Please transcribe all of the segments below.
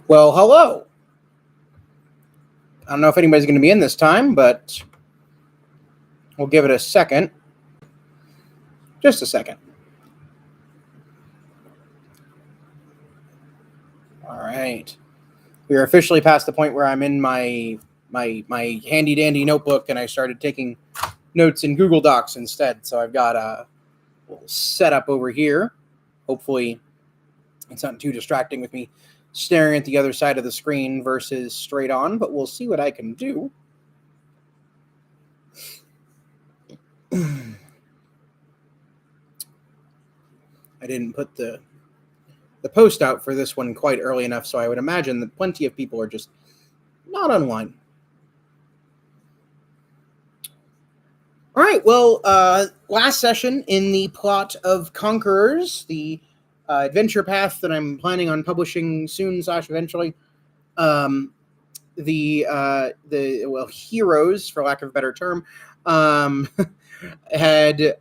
Well, hello. I don't know if anybody's going to be in this time, but we'll give it a second. Just a second. All right. We are officially past the point where I'm in my handy dandy notebook, and I started taking notes in Google Docs instead. So I've got a little setup over here. Hopefully, it's not too distracting with me staring at the other side of the screen versus straight on, but we'll see what I can do. I didn't put the post out for this one quite early enough, so I would imagine that plenty of people are just not online. All right, well, last session in the plot of Conquerors, the adventure path that I'm planning on publishing soon / eventually. The heroes, for lack of a better term, had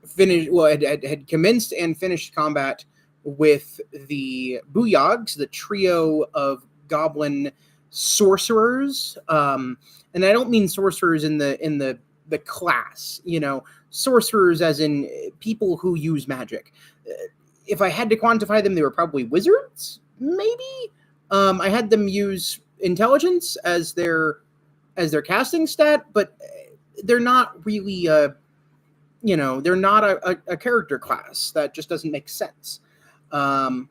finished. Well, had commenced and finished combat with the Booyogs, the trio of goblin sorcerers. And I don't mean sorcerers in the class, sorcerers as in people who use magic. If I had to quantify them, they were probably wizards, maybe. I had them use intelligence as their casting stat, but they're not really they're not a character class. That just doesn't make sense. But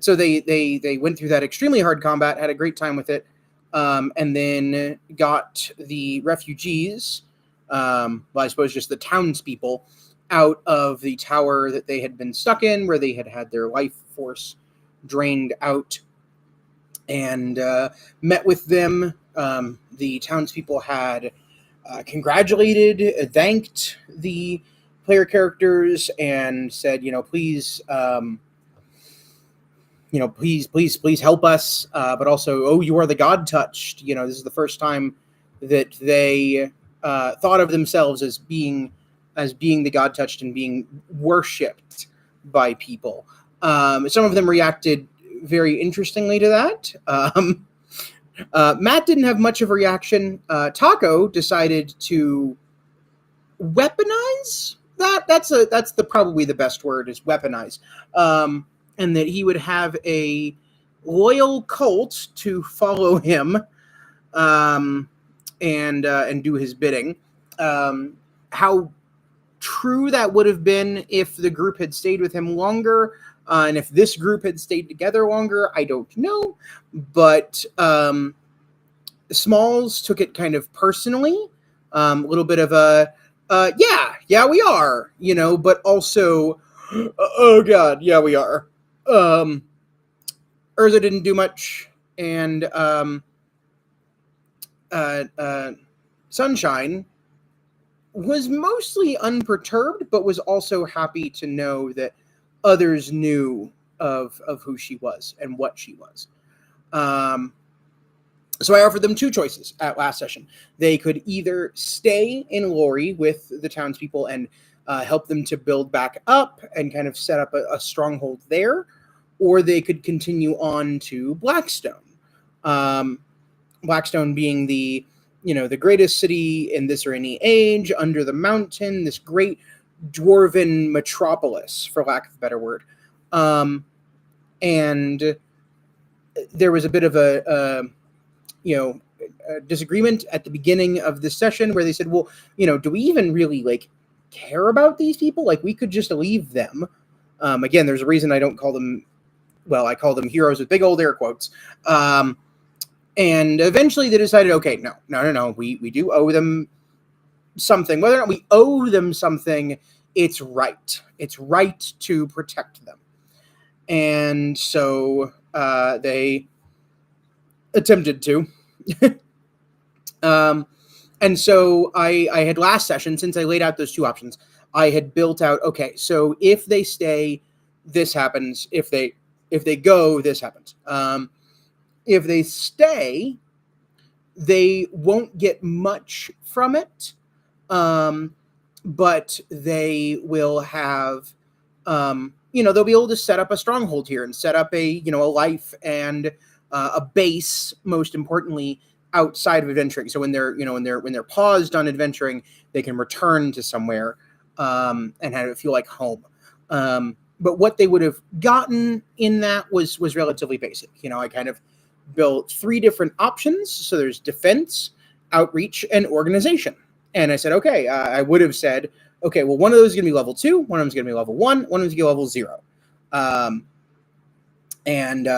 so they went through that extremely hard combat, had a great time with it, and then got the refugees, well, I suppose just the townspeople, out of the tower that they had been stuck in, where they had their life force drained out, and met with them. The townspeople had congratulated, thanked the player characters, and said, please, please help us. But also, oh, you are the God touched. This is the first time that they thought of themselves as being the God touched and being worshipped by people. Some of them reacted very interestingly to that. Matt didn't have much of a reaction. Taco decided to weaponize that. That's probably the best word, is weaponize. And that he would have a loyal cult to follow him, and do his bidding. How true that would have been if the group had stayed with him longer, and if this group had stayed together longer, I don't know. But Smalls took it kind of personally, a little bit of a yeah we are, but also oh god, yeah we are. Urza didn't do much, and Sunshine was mostly unperturbed, but was also happy to know that others knew of who she was and what she was. So I offered them two choices at last session. They could either stay in Lori with the townspeople and help them to build back up and kind of set up a stronghold there, or they could continue on to Blackstone. Blackstone being the greatest city in this or any age, under the mountain, this great dwarven metropolis, for lack of a better word. And there was a bit of a disagreement at the beginning of this session where they said, well, do we even really care about these people? We could just leave them. Again, there's a reason I don't call them, I call them heroes with big old air quotes. And eventually they decided, okay, no, we do owe them something. Whether or not we owe them something, it's right. It's right to protect them. And so they attempted to. And so I had last session, since I laid out those two options, I had built out, okay, so if they stay, this happens. If they go, this happens. If they stay, they won't get much from it, but they will have they'll be able to set up a stronghold here and set up a life and a base, most importantly, outside of adventuring. So when they're paused on adventuring, they can return to somewhere and have it feel like home. But what they would have gotten in that was relatively basic. I kind of built 3 different options. So there's defense, outreach, and organization. And I said, okay, I would have said, okay, well, one of those is going to be level 2, one of them is going to be level 1, one of them is going to be level 0. And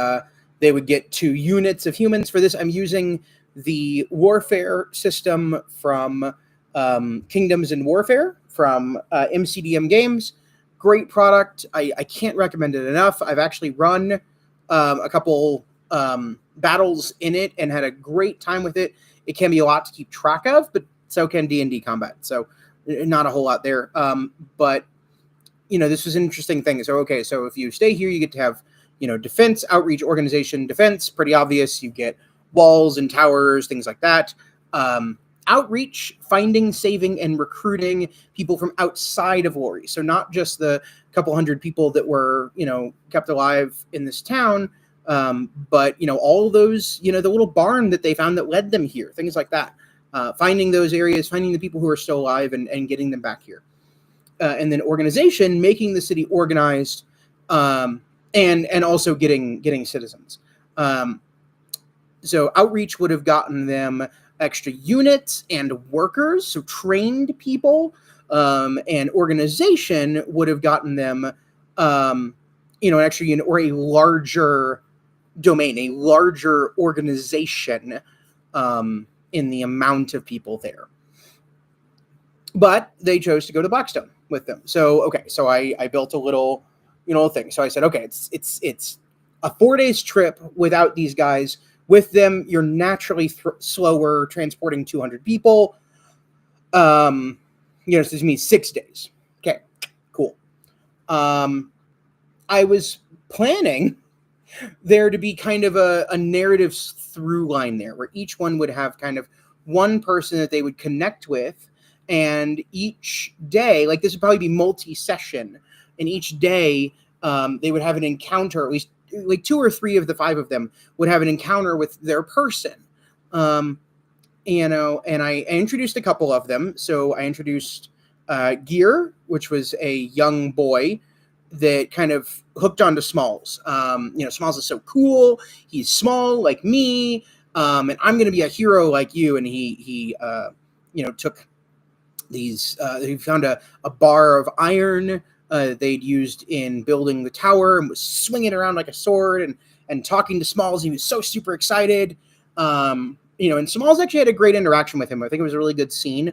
they would get 2 units of humans. For this, I'm using the warfare system from Kingdoms in Warfare from MCDM Games. Great product. I can't recommend it enough. I've actually run a couple battles in it and had a great time with it. It can be a lot to keep track of, but so can D&D combat. So not a whole lot there. But, this was an interesting thing. So, okay, so if you stay here, you get to have, defense, outreach, organization. Defense, pretty obvious. You get walls and towers, things like that. Outreach, finding, saving, and recruiting people from outside of Lori. So not just the couple hundred people that were, kept alive in this town, but, all those, the little barn that they found that led them here, things like that. Finding those areas, finding the people who are still alive and getting them back here. And then organization, making the city organized, and also getting citizens. So outreach would have gotten them extra units and workers, so trained people, and organization would have gotten them, an extra unit or a larger domain, a larger organization in the amount of people there. But they chose to go to Blackstone with them. So, okay, so I built a little, thing. So I said, okay, it's a 4 days trip without these guys. With them, you're naturally slower transporting 200 people. So this means 6 days. Okay, cool. I was planning there to be kind of a narrative through line there, where each one would have kind of one person that they would connect with, and each day, like this would probably be multi-session, and each day they would have an encounter, at least like 2 or 3 of the 5 of them would have an encounter with their person. And I introduced a couple of them. So I introduced Gear, which was a young boy that kind of hooked onto Smalls. Smalls is so cool. He's small like me, and I'm going to be a hero like you. And he took these. He found a bar of iron they'd used in building the tower and was swinging around like a sword and talking to Smalls. He was so super excited. And Smalls actually had a great interaction with him. I think it was a really good scene.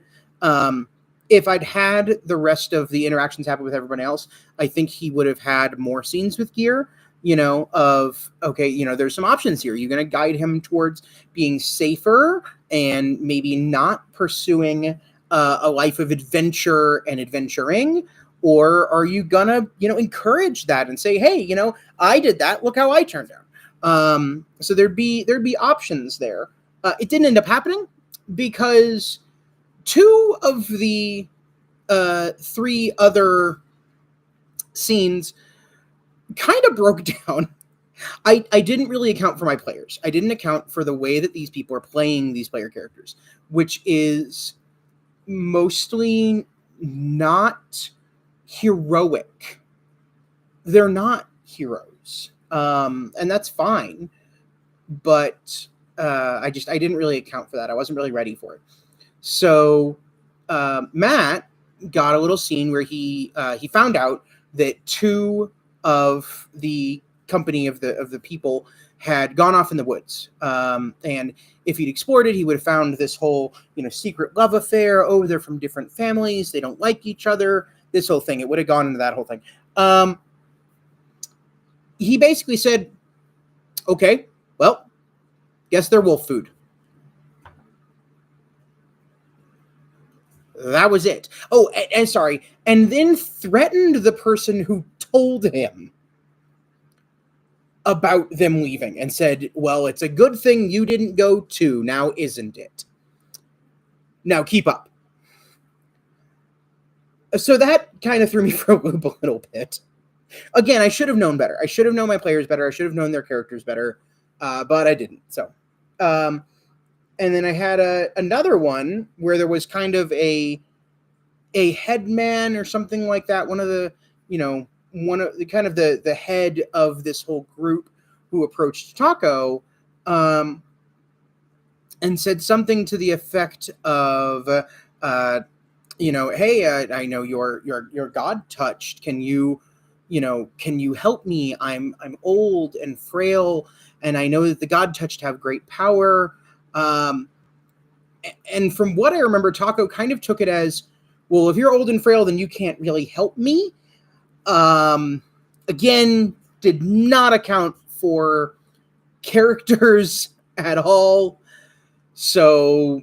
If I'd had the rest of the interactions happen with everyone else, I think he would have had more scenes with Gear, there's some options here. You're going to guide him towards being safer and maybe not pursuing a life of adventure and adventuring, or are you going to, encourage that and say, hey, I did that. Look how I turned out. So there'd be options there. It didn't end up happening because 2 of the 3 other scenes kind of broke down. I didn't really account for my players. I didn't account for the way that these people are playing these player characters, which is mostly not heroic. They're not heroes. And that's fine. But I didn't really account for that. I wasn't really ready for it. So Matt got a little scene where he found out that 2 of the company of the people had gone off in the woods. And if he'd explored it, he would have found this whole, secret love affair. Oh, they're from different families. They don't like each other. This whole thing. It would have gone into that whole thing. He basically said, okay, well, guess they're wolf food. That was it. Oh, and sorry. And then threatened the person who told him about them leaving and said, well, it's a good thing you didn't go too, now isn't it? Now keep up. So that kind of threw me for a loop a little bit. Again, I should have known better. I should have known my players better. I should have known their characters better, but I didn't. So, and then I had another one where there was kind of a headman or something like that. One of the, one of the kind of the head of this whole group who approached Taco, and said something to the effect of, hey, I know your God touched. Can you help me? I'm old and frail, and I know that the God touched have great power. And from what I remember, Taco kind of took it as, well, if you're old and frail, then you can't really help me. Again, did not account for characters at all. So,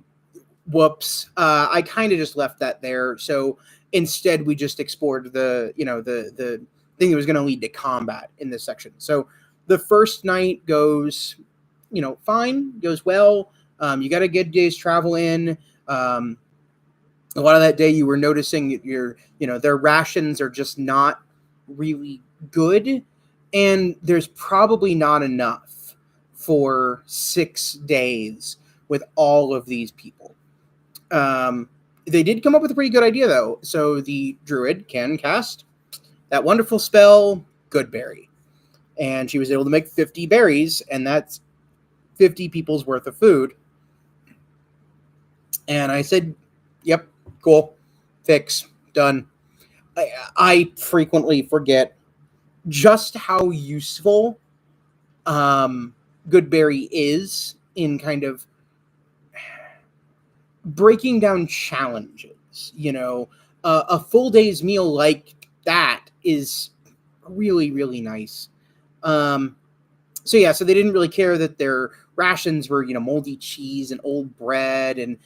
whoops. I kind of just left that there. So instead, we just explored the thing that was going to lead to combat in this section. So the first night goes, fine, goes well. You got a good day's travel in. A lot of that day, you were noticing their rations are just not really good, and there's probably not enough for 6 days with all of these people. They did come up with a pretty good idea, though. So the druid can cast that wonderful spell, Good Berry. And she was able to make 50 berries, and that's 50 people's worth of food. And I said, yep, cool, fix, done. I frequently forget just how useful Good Berry is in kind of breaking down challenges. A full day's meal like that is really, really nice. So they didn't really care that their rations were, moldy cheese and old bread and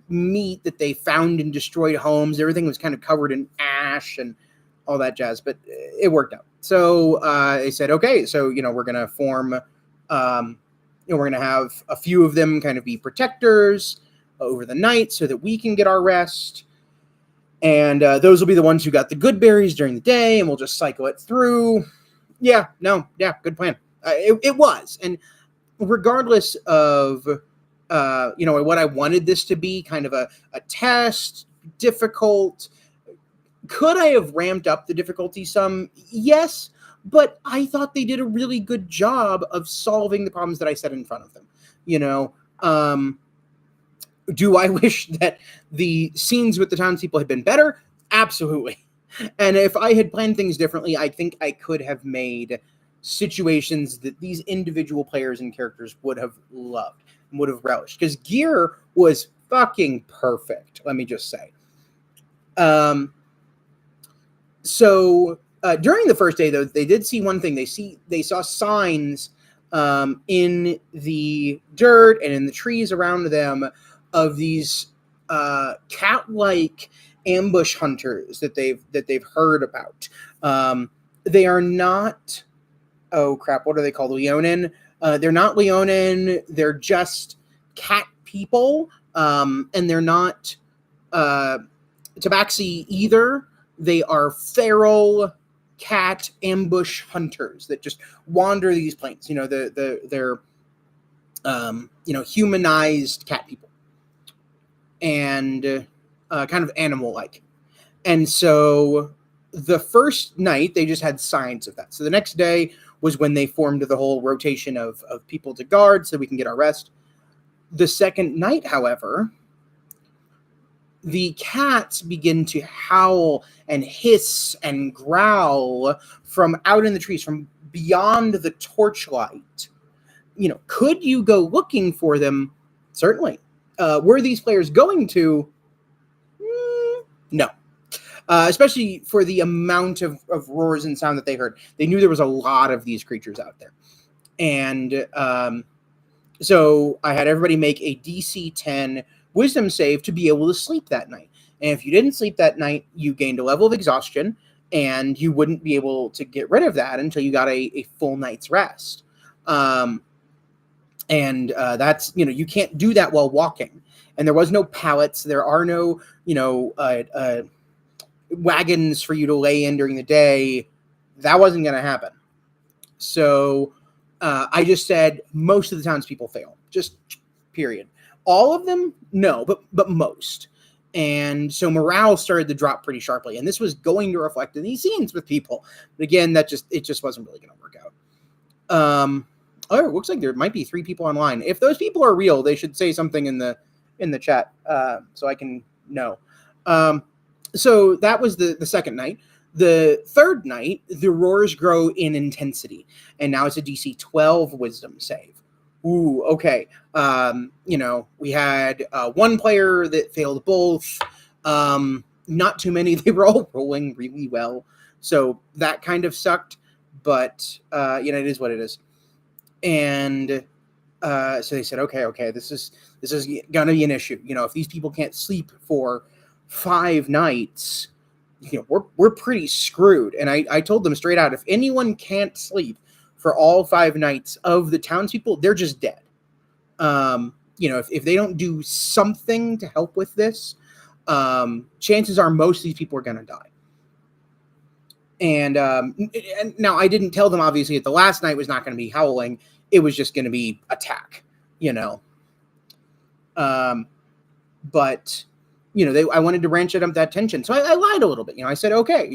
meat that they found in destroyed homes. Everything was kind of covered in ash and all that jazz, but it worked out. So they said, okay, so, we're going to form, we're going to have a few of them kind of be protectors over the night so that we can get our rest. And those will be the ones who got the good berries during the day, and we'll just cycle it through. Yeah, good plan. It was. And regardless of, what I wanted this to be, kind of a test, difficult, could I have ramped up the difficulty some? Yes, but I thought they did a really good job of solving the problems that I set in front of them. Do I wish that the scenes with the townspeople had been better? Absolutely. And if I had planned things differently, I think I could have made situations that these individual players and characters would have loved and would have relished. Because gear was fucking perfect, let me just say. So during the first day, though, they did see one thing. They saw signs in the dirt and in the trees around them of these cat-like ambush hunters that they've heard about. They are not, oh crap, what are they called? Leonin? They're not Leonin. They're just cat people, and they're not Tabaxi either. They are feral cat ambush hunters that just wander these plains. They're humanized cat people and kind of animal-like. And so the first night, they just had signs of that. So the next day was when they formed the whole rotation of people to guard so we can get our rest. The second night, however, the cats begin to howl and hiss and growl from out in the trees, from beyond the torchlight. Could you go looking for them? Certainly. Were these players going to? No. Especially for the amount of roars and sound that they heard. They knew there was a lot of these creatures out there. And so I had everybody make a DC 10 wisdom save to be able to sleep that night. And if you didn't sleep that night, you gained a level of exhaustion, and you wouldn't be able to get rid of that until you got a full night's rest. And that's, you can't do that while walking. And there was no pallets. There are no, wagons for you to lay in during the day. That wasn't going to happen. So I just said most of the townspeople fail, just period. All of them, no, but most. And so morale started to drop pretty sharply, and this was going to reflect in these scenes with people. But again, it just wasn't really going to work out. Oh, it looks like there might be 3 people online. If those people are real, they should say something in the chat so I can know. So that was the second night. The third night, the roars grow in intensity, and now it's a DC 12 wisdom save. Ooh, okay. We had one player that failed both. Not too many. They were all rolling really well, so that kind of sucked. But it is what it is. And so they said, okay, this is gonna be an issue. If these people can't sleep for 5 nights, we're pretty screwed. And I told them straight out, if anyone can't sleep for all 5 nights of the townspeople, they're just dead. If they don't do something to help with this, chances are most of these people are going to die. And now I didn't tell them, obviously, that the last night was not going to be howling. It was just going to be attack, but I wanted to ranch it up that tension. So I lied a little bit. I said, okay,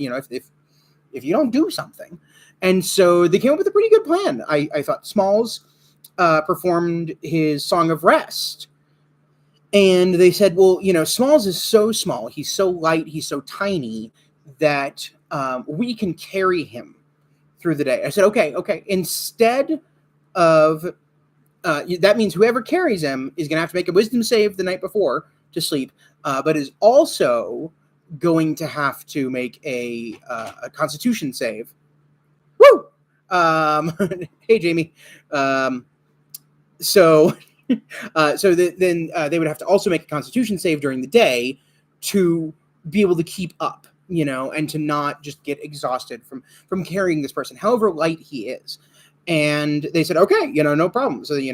if you don't do something. And so they came up with a pretty good plan. I thought Smalls performed his Song of Rest. And they said, well, Smalls is so small. He's so light. He's so tiny that we can carry him through the day. I said, okay. Instead of, that means whoever carries him is going to have to make a wisdom save the night before to sleep, but is also going to have to make a Constitution save. Woo! Hey, Jamie. So then they would have to also make a Constitution save during the day to be able to keep up, and to not just get exhausted from carrying this person, however light he is. And they said, okay, no problem. So, they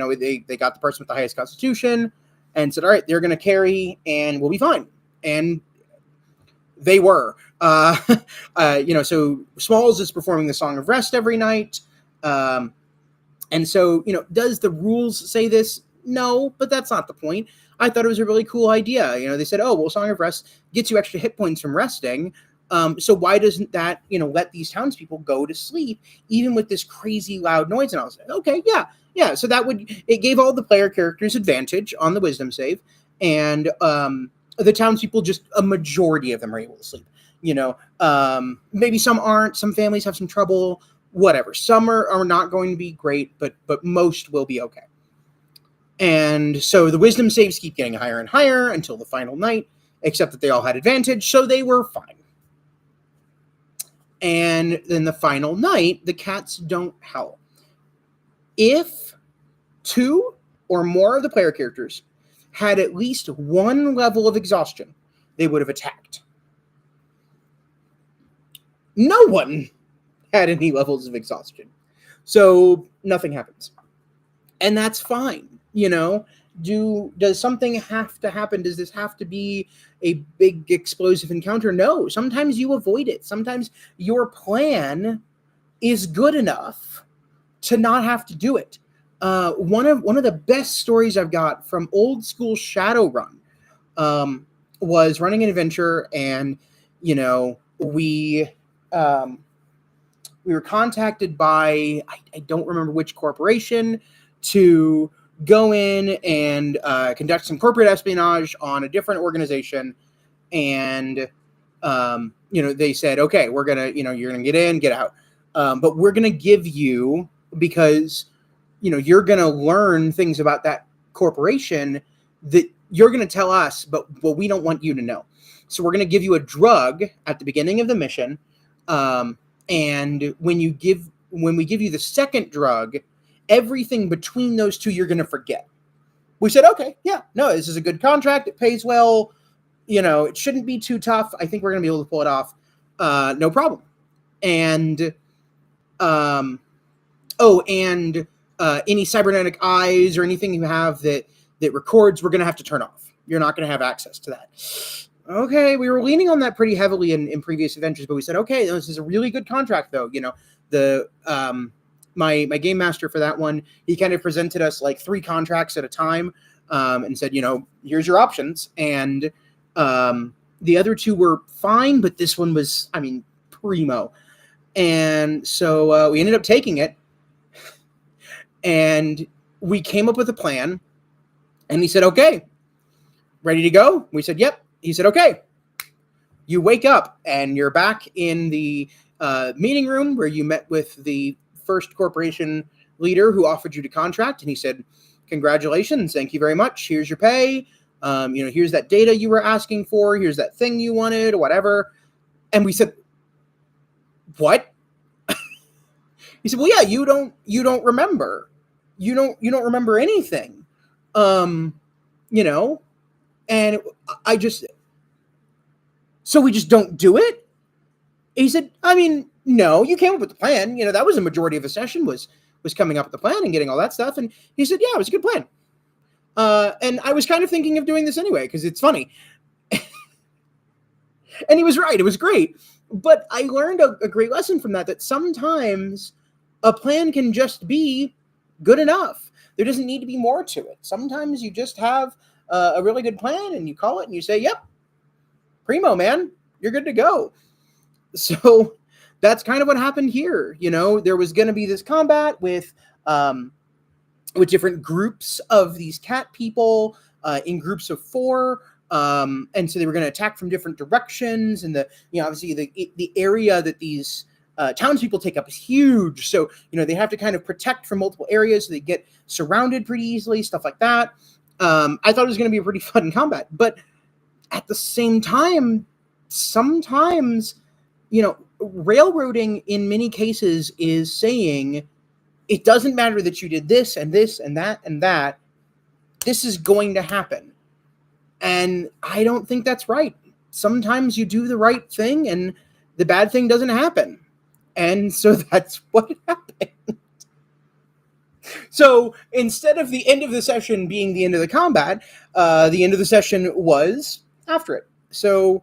got the person with the highest Constitution and said, all right, they're going to carry and we'll be fine. And they were. So Smalls is performing the Song of Rest every night. And so, does the rules say this? No, but that's not the point. I thought it was a really cool idea. They said, oh, well, Song of Rest gets you extra hit points from resting. So why doesn't that, let these townspeople go to sleep, even with this crazy loud noise? And I was like, okay, yeah. So it gave all the player characters advantage on the wisdom save. And the townspeople, just a majority of them are able to sleep. Maybe some aren't. Some families have some trouble. Whatever. Some are not going to be great, but most will be okay. And so the wisdom saves keep getting higher and higher until the final night, except that they all had advantage, so they were fine. And then the final night, the cats don't howl. If 2 or more of the player characters had at least 1 level of exhaustion, they would have attacked. No one had any levels of exhaustion. So nothing happens. And that's fine. Does something have to happen? Does this have to be a big explosive encounter? No. Sometimes you avoid it. Sometimes your plan is good enough to not have to do it. One of the best stories I've got from old school Shadowrun was running an adventure, and we were contacted by I don't remember which corporation to go in and conduct some corporate espionage on a different organization. And, they said, okay, we're going to, you're going to get in, get out. But we're going to give you, because, you're going to learn things about that corporation that you're going to tell us, but we don't want you to know. So we're going to give you a drug at the beginning of the mission. And when we give you the second drug, everything between those two, you're going to forget. We said, okay, yeah, no, this is a good contract. It pays well. It shouldn't be too tough. I think we're going to be able to pull it off. No problem. And, any cybernetic eyes or anything you have that records, we're going to have to turn off. You're not going to have access to that. Okay, we were leaning on that pretty heavily in previous adventures, but we said, okay, this is a really good contract, though. The my game master for that one, he kind of presented us like 3 contracts at a time, and said, here's your options. And the other 2 were fine, but this one was, I mean, primo. And so we ended up taking it, and we came up with a plan. And he said, okay, ready to go? We said, yep. He said, okay. You wake up and you're back in the meeting room where you met with the first corporation leader who offered you the contract. And he said, congratulations. Thank you very much. Here's your pay. Here's that data you were asking for. Here's that thing you wanted, or whatever. And we said, what? He said, well, yeah, you don't remember. You don't remember anything. And I just, so we just don't do it? He said, I mean, no, you came up with the plan. That was a majority of the session was coming up with the plan and getting all that stuff. And he said, yeah, it was a good plan. And I was kind of thinking of doing this anyway, because it's funny. And he was right. It was great. But I learned a great lesson from that sometimes a plan can just be good enough. There doesn't need to be more to it. Sometimes you just have a really good plan and you call it and you say, yep, primo, man, you're good to go. So that's kind of what happened here. There was going to be this combat with different groups of these cat people in groups of 4. And so they were going to attack from different directions. And obviously the area that these townspeople take up is huge. So, they have to kind of protect from multiple areas. So they get surrounded pretty easily, stuff like that. I thought it was going to be a pretty fun combat. But at the same time, sometimes, railroading in many cases is saying it doesn't matter that you did this and this and that and that. This is going to happen. And I don't think that's right. Sometimes you do the right thing and the bad thing doesn't happen. And so that's what happened. So instead of the end of the session being the end of the combat, the end of the session was after it. So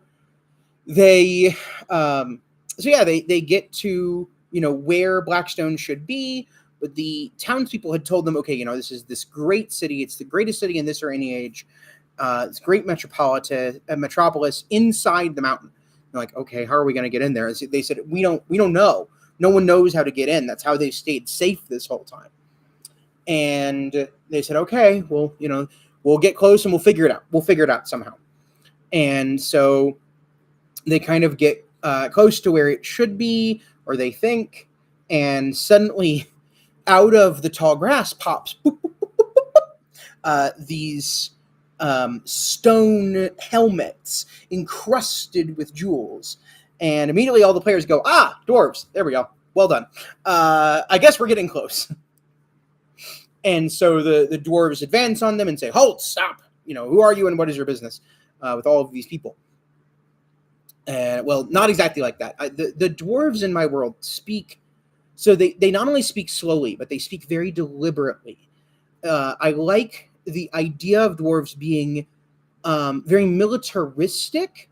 they get to, where Blackstone should be, but the townspeople had told them, okay, this is this great city. It's the greatest city in this or any age. It's great metropolis inside the mountain. They're like, okay, how are we going to get in there? And so they said, we don't know. No one knows how to get in. That's how they stayed safe this whole time. And they said, okay, well, we'll get close and we'll figure it out. We'll figure it out somehow. And so they kind of get close to where it should be, or they think, and suddenly out of the tall grass pops these stone helmets encrusted with jewels. And immediately all the players go, dwarves. There we go. Well done. I guess we're getting close. And so the dwarves advance on them and say, halt, stop. Who are you and what is your business with all of these people? Well, not exactly like that. The dwarves in my world speak, so they not only speak slowly, but they speak very deliberately. I like the idea of dwarves being very militaristic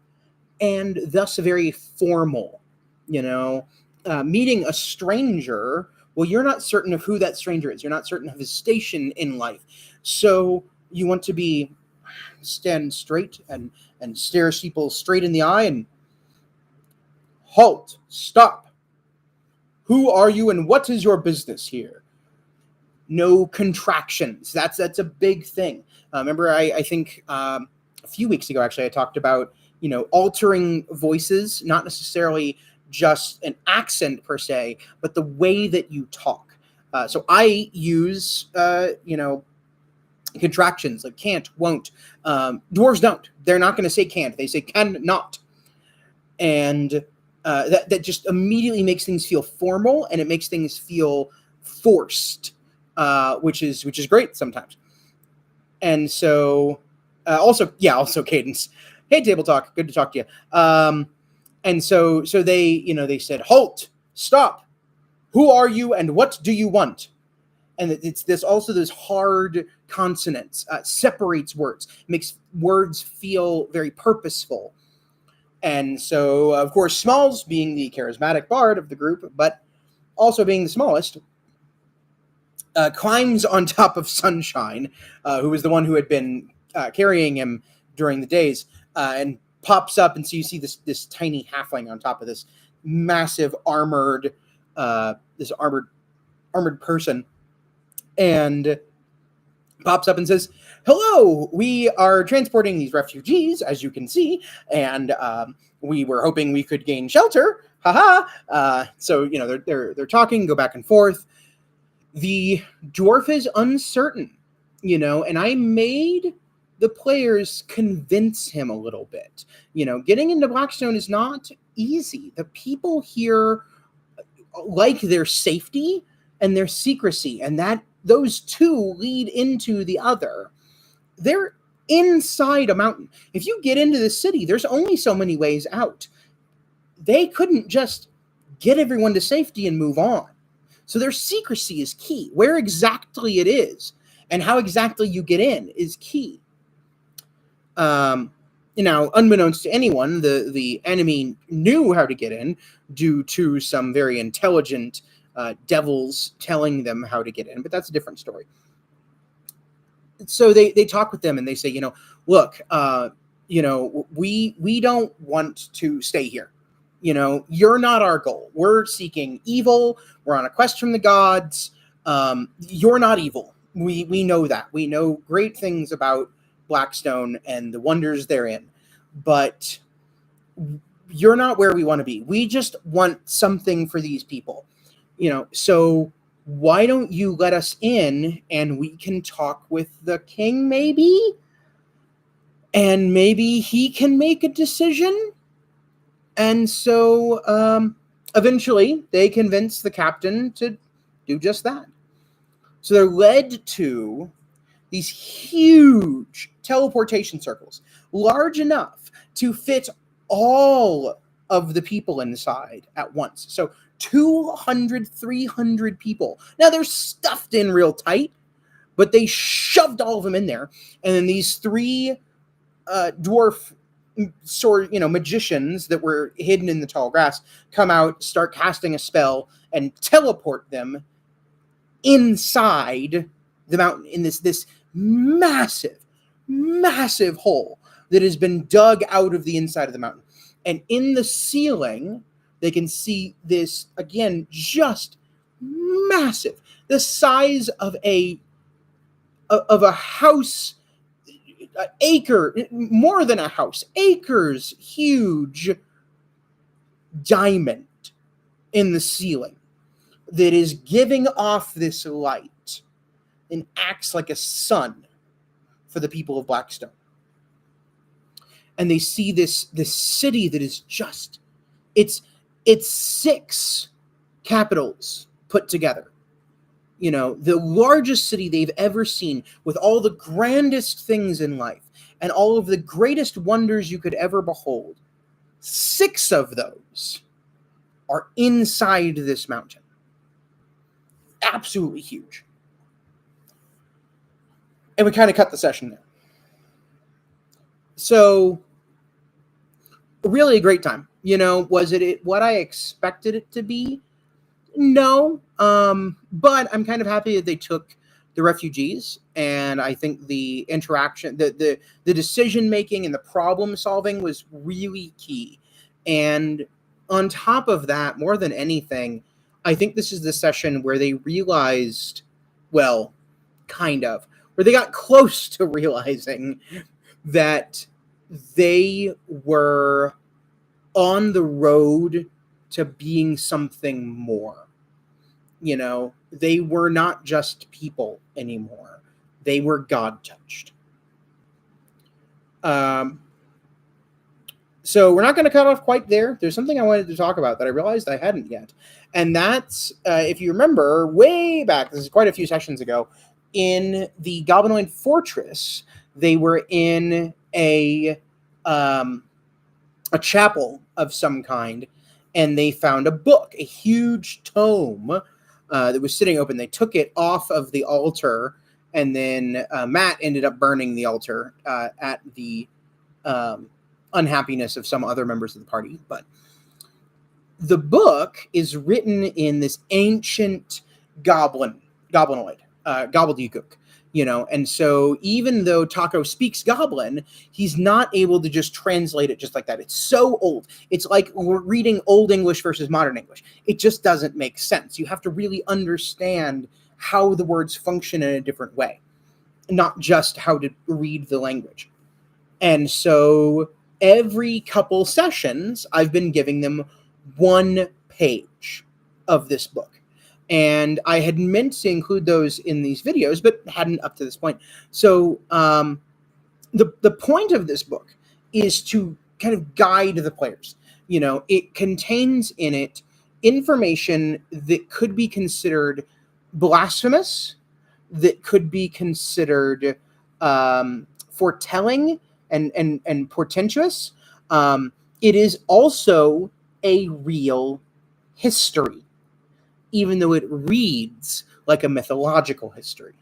and thus very formal. Meeting a stranger, well, you're not certain of who that stranger is. You're not certain of his station in life. So you want to stand straight and stare people straight in the eye and halt, stop. Who are you and what is your business here? No contractions. That's a big thing. Remember, I think a few weeks ago, actually, I talked about, altering voices, not necessarily just an accent per se, but the way that you talk. So I use, contractions like can't, won't. Dwarves don't. They're not going to say can't. They say cannot. And that just immediately makes things feel formal, and it makes things feel forced, which is great sometimes. And so also cadence. Hey, Table Talk, good to talk to you. And so they said, halt, stop. Who are you and what do you want? And it's this hard consonants, separates words, makes words feel very purposeful. And so, of course, Smalls, being the charismatic bard of the group, but also being the smallest, climbs on top of Sunshine, who was the one who had been carrying him during the days, and pops up, and so you see this tiny halfling on top of this massive armored armored person, and pops up and says, "Hello, we are transporting these refugees, as you can see, and we were hoping we could gain shelter. Haha!" So they're talking, go back and forth. The dwarf is uncertain, and I made the players convince him a little bit. Getting into Blackstone is not easy. The people here like their safety and their secrecy, and that those two lead into the other. They're inside a mountain. If you get into the city, there's only so many ways out. They couldn't just get everyone to safety and move on. So their secrecy is key. Where exactly it is and how exactly you get in is key. Unbeknownst to anyone, the enemy knew how to get in due to some very intelligent devils telling them how to get in, but that's a different story. So they talk with them and they say, look, we don't want to stay here. You're not our goal. We're seeking evil. We're on a quest from the gods. You're not evil. We know that. We know great things about Blackstone and the wonders therein, but you're not where we want to be. We just want something for these people, so why don't you let us in and we can talk with the king maybe, and maybe he can make a decision. And so eventually they convince the captain to do just that. So they're led to these huge teleportation circles, large enough to fit all of the people inside at once. So 200, 300 people. Now they're stuffed in real tight, but they shoved all of them in there. And then these three dwarf magicians that were hidden in the tall grass come out, start casting a spell, and teleport them inside the mountain in this massive hole that has been dug out of the inside of the mountain. And in the ceiling, they can see this, again, just massive, the size of a house, acre, more than a house, acres huge diamond in the ceiling that is giving off this light and acts like a sun for the people of Blackstone. And they see this city that is just, it's 6 capitals put together. The largest city they've ever seen, with all the grandest things in life and all of the greatest wonders you could ever behold. 6 of those are inside this mountain. Absolutely huge. And we kind of cut the session there. So, really a great time. Was it what I expected it to be? No. But I'm kind of happy that they took the refugees, and I think the interaction, the decision making and the problem solving was really key. And on top of that, more than anything, I think this is the session where they realized, well, kind of, where they got close to realizing that they were on the road to being something more. They were not just people anymore. They were God-touched. So we're not going to cut off quite there. There's something I wanted to talk about that I realized I hadn't yet. And that's, if you remember, way back, this is quite a few sessions ago, in the Goblinoid Fortress, they were in a chapel of some kind, and they found a book, a huge tome that was sitting open. They took it off of the altar, and then Matt ended up burning the altar at the unhappiness of some other members of the party. But the book is written in this ancient goblinoid, gobbledygook, and so even though Taco speaks Goblin, he's not able to just translate it just like that. It's so old. It's like we're reading Old English versus Modern English. It just doesn't make sense. You have to really understand how the words function in a different way, not just how to read the language. And so every couple sessions, I've been giving them one page of this book. And I had meant to include those in these videos, but hadn't up to this point. So the point of this book is to kind of guide the players. It contains in it information that could be considered blasphemous, that could be considered foretelling and portentous. It is also a real history, even though it reads like a mythological history.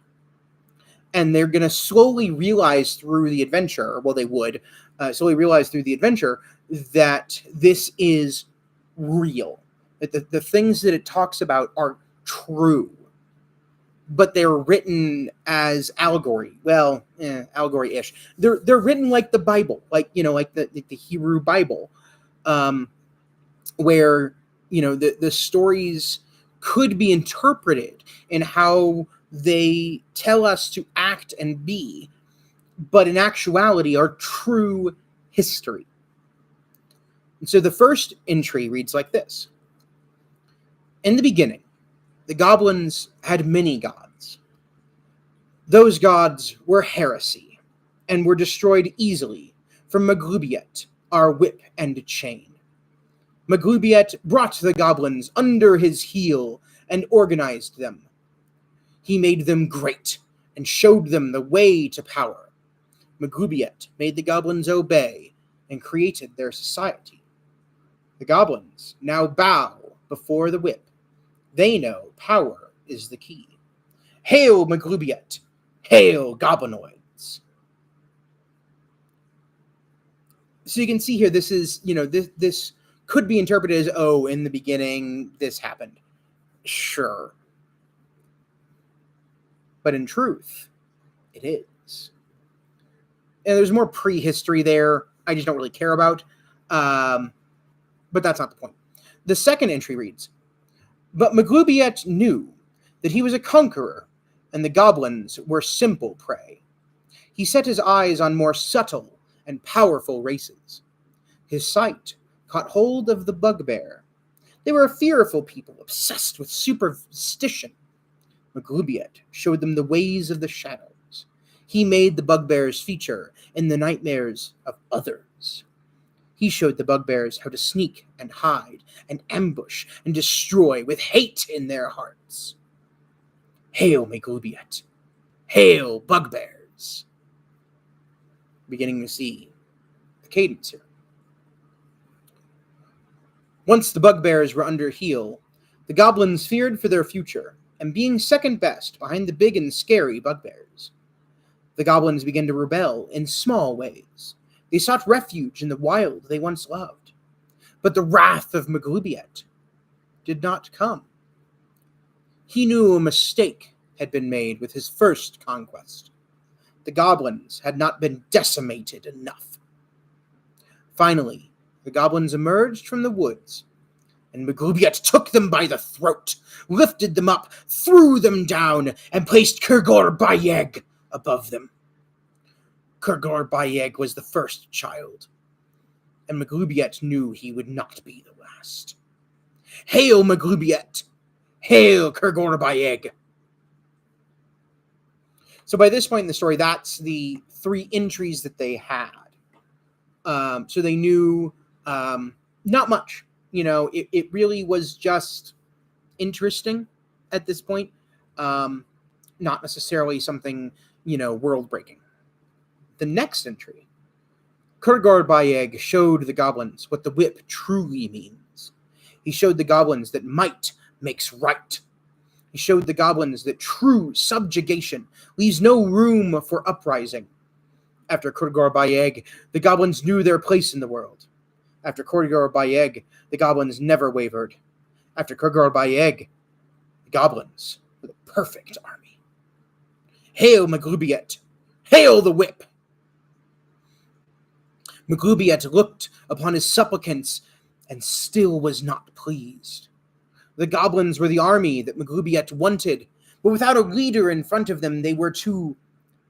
And they're going to slowly realize through the adventure, well, they would slowly realize through the adventure that this is real, that the things that it talks about are true, but they're written as allegory. Well, allegory-ish. They're written like the Bible, like the Hebrew Bible, where the stories could be interpreted in how they tell us to act and be, but in actuality are true history. And so the first entry reads like this. In the beginning, the goblins had many gods. Those gods were heresy and were destroyed easily from Maglubiet, our whip and chain. Maglubiet brought the goblins under his heel and organized them. He made them great and showed them the way to power. Maglubiet made the goblins obey and created their society. The goblins now bow before the whip. They know power is the key. Hail, Maglubiet! Hail, goblinoids! So you can see here, this is, this could be interpreted as, in the beginning, this happened. Sure. But in truth, it is. And there's more prehistory there I just don't really care about. But that's not the point. The second entry reads, but Maglubiet knew that he was a conqueror, and the goblins were simple prey. He set his eyes on more subtle and powerful races. His sight caught hold of the bugbear. They were a fearful people, obsessed with superstition. Maglubiet showed them the ways of the shadows. He made the bugbears feature in the nightmares of others. He showed the bugbears how to sneak and hide and ambush and destroy with hate in their hearts. Hail, Maglubiet! Hail, bugbears! Beginning to see the cadence here. Once the bugbears were under heel, the goblins feared for their future, and being second best behind the big and scary bugbears. The goblins began to rebel in small ways. They sought refuge in the wild they once loved. But the wrath of Maglubiet did not come. He knew a mistake had been made with his first conquest. The goblins had not been decimated enough. Finally, the goblins emerged from the woods, and Maglubiet took them by the throat, lifted them up, threw them down, and placed Kurgor Bayeg above them. Kurgor Bayeg was the first child, and Maglubiet knew he would not be the last. Hail, Maglubiet! Hail, Kurgor Bayeg! So by this point in the story, that's the three entries that they had. So they knew not much. It really was just interesting at this point. Not necessarily something, world-breaking. The next entry, Kurgor Bayeg showed the goblins what the whip truly means. He showed the goblins that might makes right. He showed the goblins that true subjugation leaves no room for uprising. After Kurgor Bayeg, the goblins knew their place in the world. After Kurgor Bayeg, the goblins never wavered. After Kurgor Bayeg, the goblins were the perfect army. Hail Maglubiet! Hail the whip! Maglubiet looked upon his supplicants and still was not pleased. The goblins were the army that Maglubiet wanted, but without a leader in front of them, they were too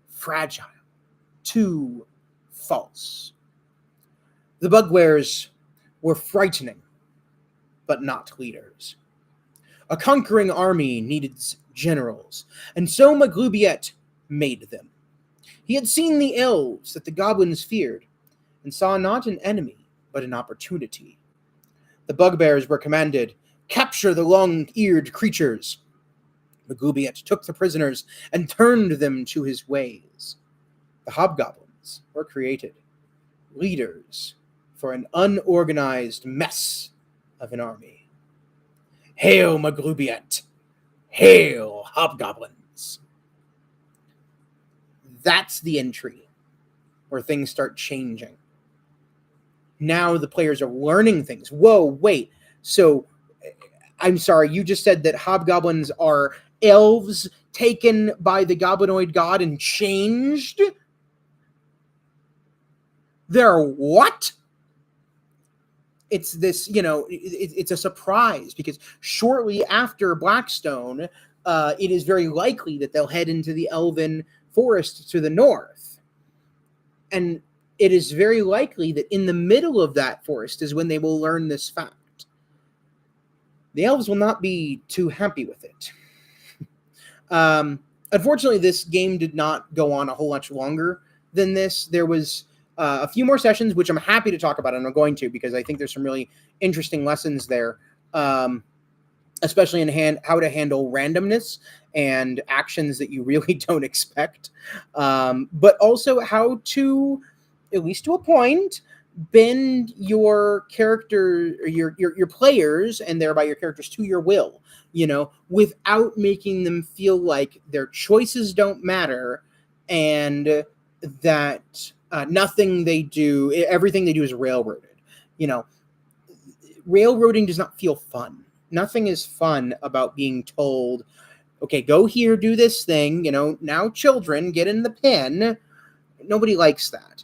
fragile, too false. The bugbears were frightening, but not leaders. A conquering army needed generals, and so Maglubiet made them. He had seen the elves that the goblins feared, and saw not an enemy, but an opportunity. The bugbears were commanded, capture the long-eared creatures. Maglubiet took the prisoners and turned them to his ways. The hobgoblins were created, leaders for an unorganized mess of an army. Hail Maglubiet! Hail hobgoblins! That's the entry where things start changing. Now the players are learning things. Whoa, wait. So, I'm sorry, you just said that hobgoblins are elves taken by the goblinoid god and changed? They're what? It's this, it's a surprise, because shortly after Blackstone, it is very likely that they'll head into the elven forest to the north. And it is very likely that in the middle of that forest is when they will learn this fact. The elves will not be too happy with it. Unfortunately, this game did not go on a whole much longer than this. There was a few more sessions, which I'm happy to talk about, and I'm going to, because I think there's some really interesting lessons there, especially in how to handle randomness and actions that you really don't expect, but also how to, at least to a point, bend your character, your players, and thereby your characters, to your will, without making them feel like their choices don't matter, and that everything they do is railroaded. Railroading does not feel fun. Nothing is fun about being told, okay, go here, do this thing, now children, get in the pen. Nobody likes that.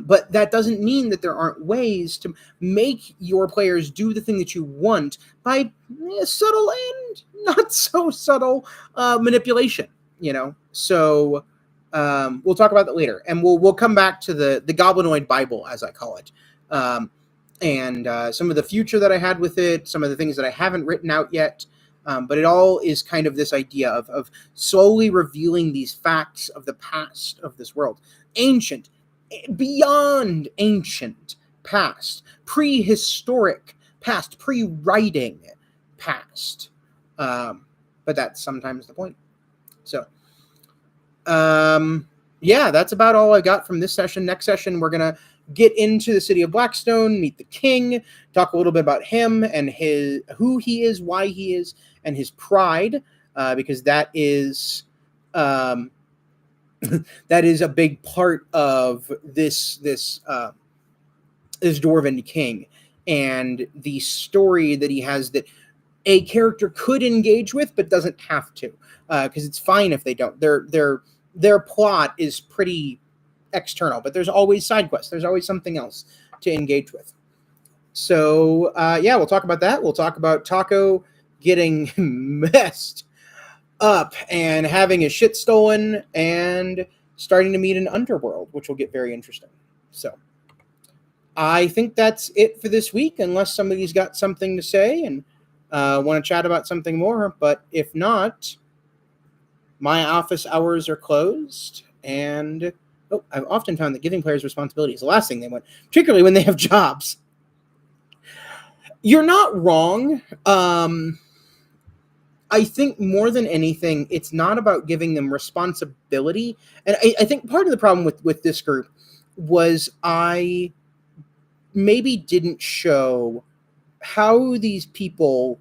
But that doesn't mean that there aren't ways to make your players do the thing that you want by subtle and not so subtle manipulation, So we'll talk about that later. And we'll come back to the Goblinoid Bible, as I call it. And some of the future that I had with it, some of the things that I haven't written out yet. But it all is kind of this idea of slowly revealing these facts of the past of this world. Ancient, beyond ancient past, prehistoric past, pre-writing past. But that's sometimes the point. So, that's about all I got from this session. Next session, we're going to get into the city of Blackstone, meet the king, talk a little bit about him and who he is, why he is, and his pride, because that is that is a big part of this Dwarven king, and the story that he has that a character could engage with but doesn't have to, because it's fine if they don't. Their plot is pretty external, but there's always side quests. There's always something else to engage with. So we'll talk about that. We'll talk about Taco getting messed up and having his shit stolen and starting to meet an underworld, which will get very interesting. So I think that's it for this week, unless somebody's got something to say and want to chat about something more. But if not, my office hours are closed, and I've often found that giving players responsibility is the last thing they want, particularly when they have jobs. You're not wrong. I think more than anything, it's not about giving them responsibility. And I think part of the problem with this group was I maybe didn't show how these people,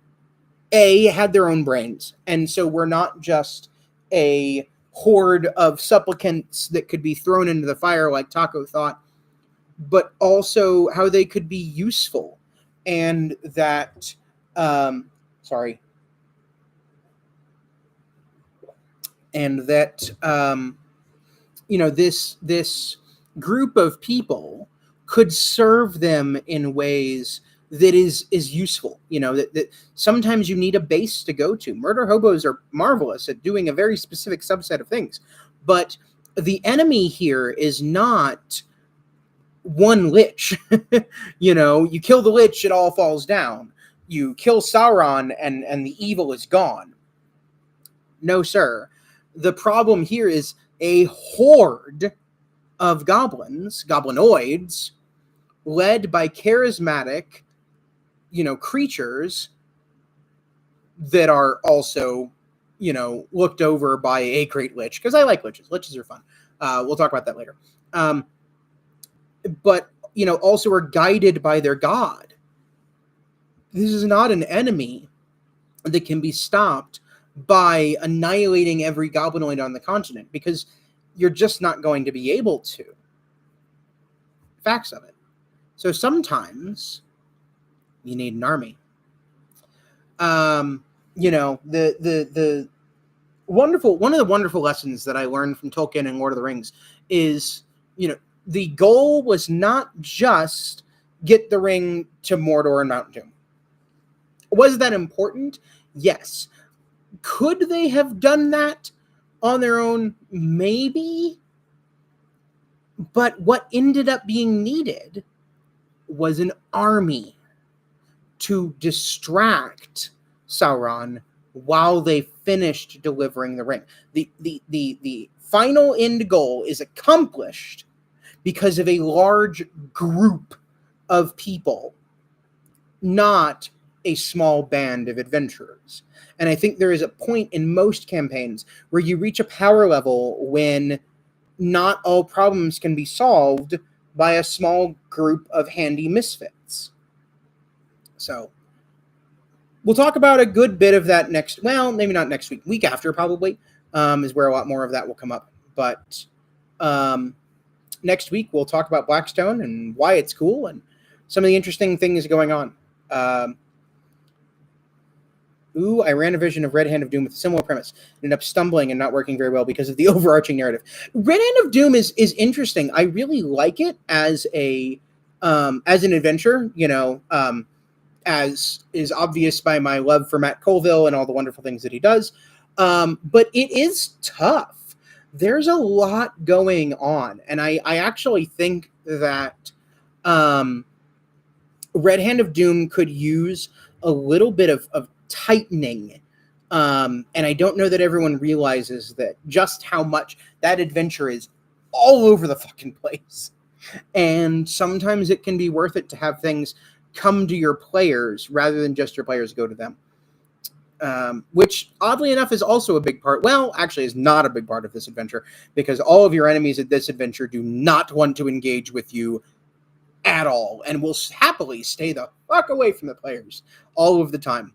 had their own brains. And so we're not just a horde of supplicants that could be thrown into the fire, like Taco thought, but also how they could be useful, and that sorry, and that this group of people could serve them in ways that is useful. That sometimes you need a base to go to. Murder hobos are marvelous at doing a very specific subset of things, but the enemy here is not one lich. You kill the lich, it all falls down. You kill Sauron, and the evil is gone. No, sir. The problem here is a horde of goblins, goblinoids, led by charismatic, creatures that are also, looked over by a great lich. Because I like liches. Liches are fun. We'll talk about that later. But, also are guided by their god. This is not an enemy that can be stopped by annihilating every goblinoid on the continent, because you're just not going to be able to. Facts of it. So sometimes you need an army. The one of the wonderful lessons that I learned from Tolkien and Lord of the Rings is, the goal was not just get the ring to Mordor and Mount Doom. Was that important? Yes. Could they have done that on their own? Maybe. But what ended up being needed was an army to distract Sauron while they finished delivering the ring. The final end goal is accomplished because of a large group of people, not a small band of adventurers. And I think there is a point in most campaigns where you reach a power level when not all problems can be solved by a small group of handy misfits. So we'll talk about a good bit of that maybe not next week, week after probably, is where a lot more of that will come up. But next week we'll talk about Blackstone and why it's cool and some of the interesting things going on. I ran a vision of Red Hand of Doom with a similar premise. Ended up stumbling and not working very well because of the overarching narrative. Red Hand of Doom is interesting. I really like it as an adventure, as is obvious by my love for Matt Colville and all the wonderful things that he does. But it is tough. There's a lot going on. And I actually think that Red Hand of Doom could use a little bit of tightening. And I don't know that everyone realizes that just how much that adventure is all over the fucking place. And sometimes it can be worth it to have things come to your players rather than just your players go to them. Which, oddly enough, is also a big part. Well, actually is not a big part of this adventure, because all of your enemies at this adventure do not want to engage with you at all and will happily stay the fuck away from the players all of the time.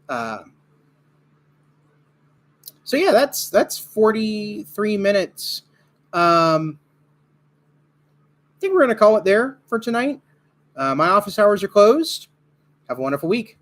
So yeah, that's 43 minutes. I think we're going to call it there for tonight. My office hours are closed. Have a wonderful week.